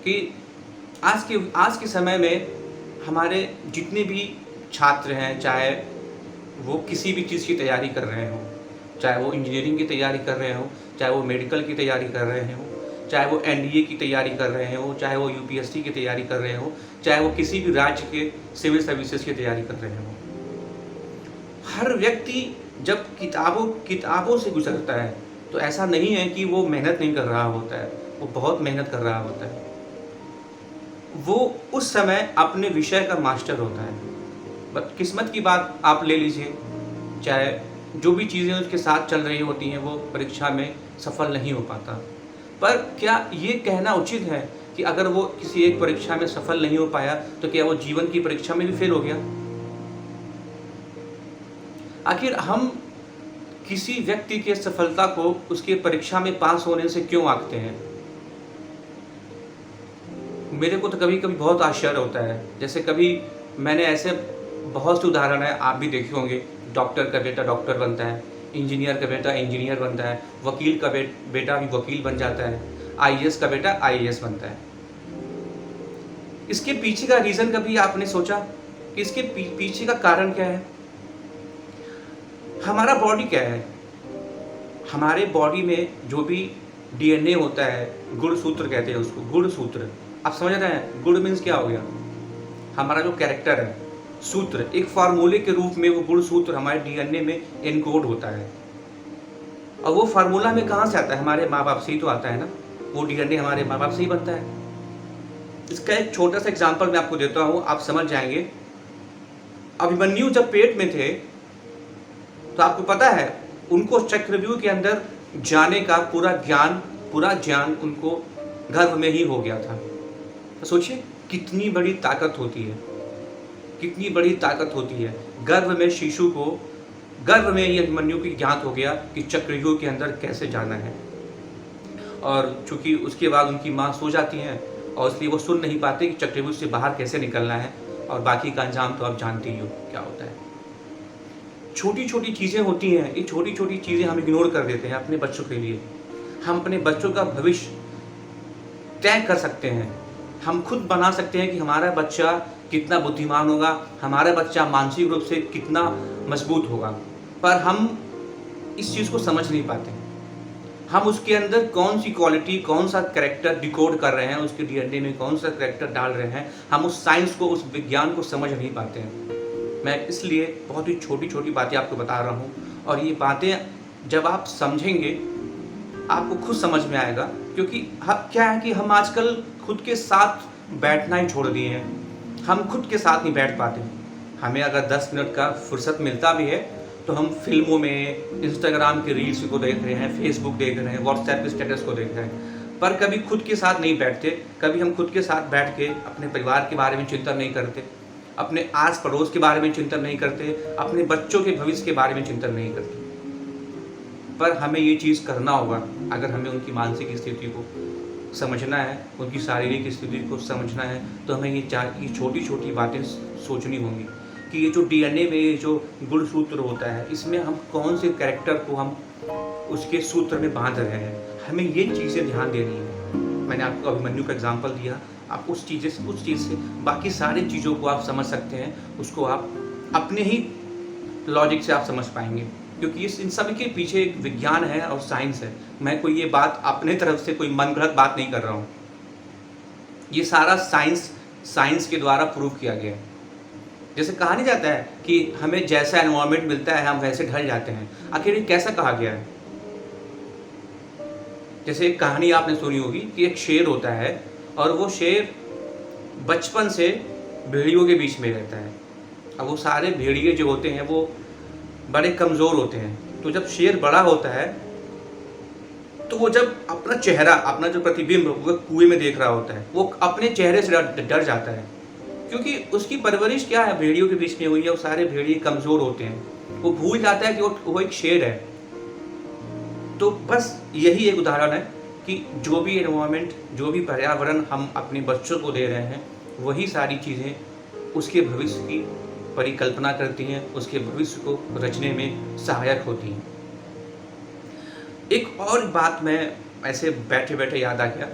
कि आज के समय में हमारे जितने भी छात्र हैं, चाहे वो किसी भी चीज़ की तैयारी कर रहे हों, चाहे वो इंजीनियरिंग की तैयारी कर रहे हों, चाहे वो मेडिकल की तैयारी कर रहे हों, चाहे वो एनडीए की तैयारी कर रहे हों, चाहे वो यूपीएससी की तैयारी कर रहे हों, चाहे वो किसी भी राज्य के सिविल सर्विसेज की तैयारी कर रहे हों, हर व्यक्ति जब किताबों से गुजरता है तो ऐसा नहीं है कि वो मेहनत नहीं कर रहा होता है, वो बहुत मेहनत कर रहा होता है। वो उस समय अपने विषय का मास्टर होता है। बट किस्मत की बात आप ले लीजिए, चाहे जो भी चीज़ें उसके साथ चल रही होती हैं वो परीक्षा में सफल नहीं हो पाता। पर क्या ये कहना उचित है कि अगर वो किसी एक परीक्षा में सफल नहीं हो पाया तो क्या वो जीवन की परीक्षा में भी फेल हो गया? आखिर हम किसी व्यक्ति के सफलता को उसके परीक्षा में पास होने से क्यों आंकते हैं? मेरे को तो कभी-कभी बहुत आश्चर्य होता है। जैसे कभी मैंने ऐसे बहुत से उदाहरण हैं, आप भी देखे होंगे। डॉक्टर का बेटा डॉक्टर बनता है, इंजीनियर का बेटा इंजीनियर बनता है, वकील का बेटा भी वकील बन जाता है, आईएएस का बेटा आईएएस बनता है। इसके पीछे का रीज़न कभी आपने सोचा कि इसके पीछे का कारण क्या है? हमारा बॉडी क्या है? हमारे बॉडी में जो भी डीएनए होता है, गुणसूत्र कहते हैं उसको, गुणसूत्र। आप समझ रहे हैं? गुण मीन्स क्या हो गया? हमारा जो कैरेक्टर है, सूत्र, एक फार्मूले के रूप में वो गुणसूत्र हमारे डीएनए में एनकोड होता है। और वो फार्मूला में कहाँ से आता है? हमारे माँ बाप से ही तो आता है ना। वो डीएनए हमारे माँ बाप से ही बनता है। इसका एक छोटा सा एग्जाम्पल मैं आपको देता हूँ, आप समझ जाएंगे। अभिमन्यु जब पेट में थे तो आपको पता है उनको चक्रव्यूह के अंदर जाने का पूरा ज्ञान उनको गर्भ में ही हो गया था। तो सोचिए कितनी बड़ी ताकत होती है, कितनी बड़ी ताकत होती है। गर्भ में शिशु को, गर्भ में ये अभिमन्यु की ज्ञात हो गया कि चक्रव्यूह के अंदर कैसे जाना है। और चूंकि उसके बाद उनकी माँ सो जाती हैं और इसलिए वो सुन नहीं पाते कि चक्रव्यूह से बाहर कैसे निकलना है। और बाकी का अंजाम तो आप जानते ही हो क्या होता है। छोटी छोटी चीज़ें होती हैं, ये छोटी छोटी चीज़ें हम इग्नोर कर देते हैं अपने बच्चों के लिए। हम अपने बच्चों का भविष्य तय कर सकते हैं, हम खुद बना सकते हैं कि हमारा बच्चा कितना बुद्धिमान होगा, हमारा बच्चा मानसिक रूप से कितना मजबूत होगा। पर हम इस चीज़ को समझ नहीं पाते। हम उसके अंदर कौन सी क्वालिटी, कौन सा कैरेक्टर डिकोड कर रहे हैं, उसके डीएनए में कौन सा कैरेक्टर डाल रहे हैं, हम उस साइंस को, उस विज्ञान को समझ नहीं पाते हैं। मैं इसलिए बहुत ही छोटी छोटी बातें आपको बता रहा हूँ, और ये बातें जब आप समझेंगे आपको खुद समझ में आएगा। क्योंकि क्या है कि हम आजकल खुद के साथ बैठना ही छोड़ दिए हैं। हम खुद के साथ नहीं बैठ पाते। हमें अगर 10 मिनट का फुर्सत मिलता भी है तो हम फिल्मों में, इंस्टाग्राम के रील्स को देख रहे हैं, फेसबुक देख रहे हैं, व्हाट्सएप के स्टेटस को देख रहे हैं, पर कभी खुद के साथ नहीं बैठते। कभी हम खुद के साथ बैठ के अपने परिवार के बारे में चिंतन नहीं करते, अपने आस पड़ोस के बारे में चिंतन नहीं करते, अपने बच्चों के भविष्य के बारे में चिंतन नहीं करते। पर हमें ये चीज़ करना होगा अगर हमें उनकी मानसिक स्थिति को समझना है, उनकी शारीरिक स्थिति को समझना है। तो हमें ये छोटी छोटी बातें सोचनी होंगी कि ये जो डीएनए में ये जो गुणसूत्र होता है, इसमें हम कौन से कैरेक्टर को हम उसके सूत्र में बांध रहे हैं। हमें ये चीज़ें ध्यान देनी है। मैंने आपको अभिमन्यु का एग्जाम्पल दिया, आप उस चीज़ से बाकी सारी चीज़ों को आप समझ सकते हैं। उसको आप अपने ही लॉजिक से आप समझ पाएंगे, क्योंकि इन सब के पीछे एक विज्ञान है और साइंस है। मैं कोई ये बात अपने तरफ से कोई मनगढ़ंत बात नहीं कर रहा हूँ। ये सारा साइंस के द्वारा प्रूव किया गया है। जैसे कहा नहीं जाता है कि हमें जैसा एनवायरनमेंट मिलता है हम वैसे ढल जाते हैं। आखिर ये कैसा कहा गया है? जैसे एक कहानी आपने सुनी होगी कि एक शेर होता है और वो शेर बचपन से भेड़ियों के बीच में रहता है। अब वो सारे भेड़िए जो होते हैं वो बड़े कमज़ोर होते हैं। तो जब शेर बड़ा होता है तो वो जब अपना चेहरा, अपना जो प्रतिबिंब वो कुएं में देख रहा होता है, वो अपने चेहरे से डर जाता है। क्योंकि उसकी परवरिश क्या है, भेड़ियों के बीच में हुई है। वो सारे भेड़िए कमज़ोर होते हैं। वो भूल जाता है कि वो एक शेर है। तो बस यही एक उदाहरण है कि जो भी एनवायरनमेंट, जो भी पर्यावरण हम अपने बच्चों को दे रहे हैं, वही सारी चीज़ें उसके भविष्य की परिकल्पना करती हैं, उसके भविष्य को रचने में सहायक होती हैं। एक और बात मैं ऐसे बैठे बैठे याद आ गया